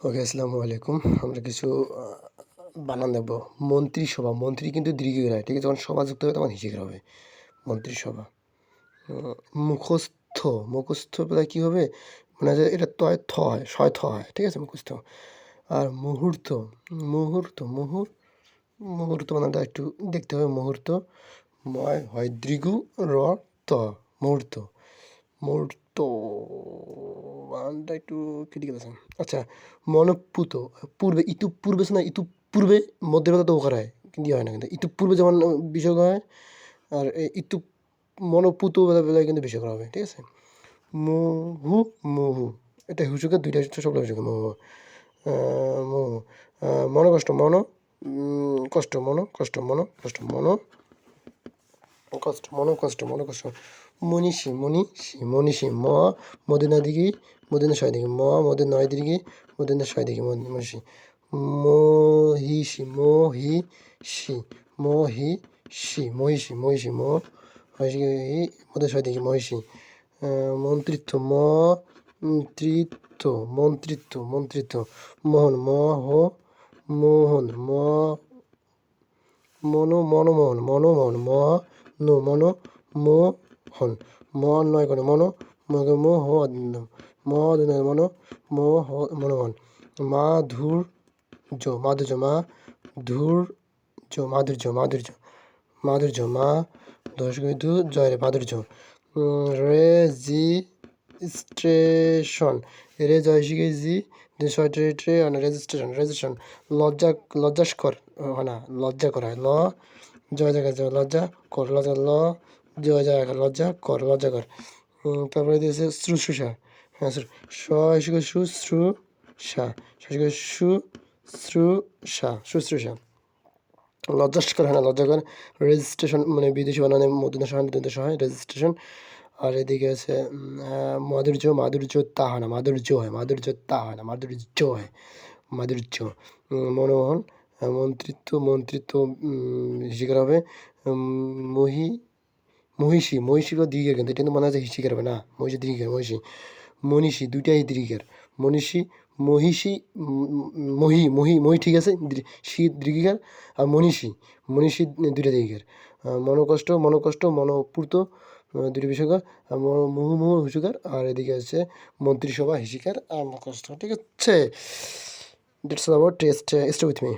ওকে, আসসালামু আলাইকুম। আমরা কিছু বানান দেবো। মন্ত্রিসভা, মন্ত্রী কিন্তু দীর্ঘিকার হয়, ঠিক আছে? যখন সভা যুক্ত হবে তখন হিসিকার হবে। মন্ত্রিসভা। মুখস্থ, মুখস্থ বেলায় কী হবে? মানে যে এটা তয় থ হয়, শয় থ হয়, ঠিক আছে? মুখস্থ। আর মুহূর্ত, মুহূর্ত, মুহূর্ত বানানটা একটু দেখতে হবে। মুহূর্ত, ময় হয় দৃঘু র ত, মুহূর্ত, মুহূর্ত বানানটা একটু ক্রিটিক্যাল আছে। আচ্ছা, মনঃপূত, পূর্বে, ইতঃপূর্বে আছে না? ইতঃপূর্বে মধ্যে বেলা তো ওকার হয়, কিন্তু হয় না, কিন্তু ইতঃপূর্বে যেমন বিসর্গ হয়, আর ইতু মনঃপূত বেলায় কিন্তু বিসর্গ হবে, ঠিক আছে? মুহু, মুহু, এটা হুসুকের দুইটা সব হুসুকে। মুহু, মুহু, মনকষ্ট, মন কষ্ট, মন কষ্ট, মন কষ্ট, মন কষ্ট, মন কষ্ট, মন কষ্ট। মনীষী, মনীষী, মনীষী, মদিনা দিঘি, মদিনা ছয় দিঘি, মদিনা নয় দিঘি, মদিনা ছয় দিঘি, মনীষী। মহিষী, মহিষী, মহিষী, মহিষী, মহিষী, মহিষী, মদিনা ছয় দিঘি, মহিষী। মন্ত্রিত্ব, মন্ত্রিত্ব, মন্ত্রিত্ব, মন্ত্রিত্ব। মোহন, মোহন, মনমোহন, মনমোহন, মনোমোহন, মন নয় করে মোহন, মনোমোহন। মাধুর্য, মাধুর্য, মাধুর্য, মাধুর্য, মাধুর্য, জয় রে, মাধুর্য। রেজিস্ট্রেশন, রে জয় শিখে জি, রেজিস্ট্রেশন, রেজিস্ট্রেশন। লজ্জাস্কর হয় না, লজ্জা করা হয়। জয় জায়গা জয়, লজ্জা কর, লজ্জা, জয় জায়গা লজ্জা কর, লজ্জা কর। তারপরে দিয়েছে শুশ্রূষা। হ্যাঁ, শুশ্রূষা, শুশ্রূষা, শুশ্রূষা। লজ্জাস্কর হয় না, লজ্জা কর। রেজিস্ট্রেশন মানে বিদেশি বানানে মধ্যে সহায় রেজিস্ট্রেশন। আর এদিকে আছে মাধুর্য, মাধুর্য তা হয় না, মাধুর্য হয়, মাধুর্য তা হয় না, মাধুর্য হয়, মাধুর্য। মনোহন, মন্ত্রিত্ব, মন্ত্রিত্ব হিসিকার হবে। মহিষী, মহিষীরও দীর্ঘের, কিন্তু এটা কিন্তু মনে হয় যে হিসিকার হবে না, মহিষী দীর্ঘের, মহিষী। মনীষী, দুইটাই দীর্ঘের। মনীষী, মহিষী, মহি ঠিক আছে, শী দীর্ঘিকার। আর মনীষী, মনীষী দুইটা দীর্ঘের। মনকষ্ট, মনপূর্ত দুটি বিষয়কার। আর মুহু হুসুকার। আর এদিকে আছে মন্ত্রিসভা হিসিকার আর মুখস্থ, ঠিক আছে? That's about test with me.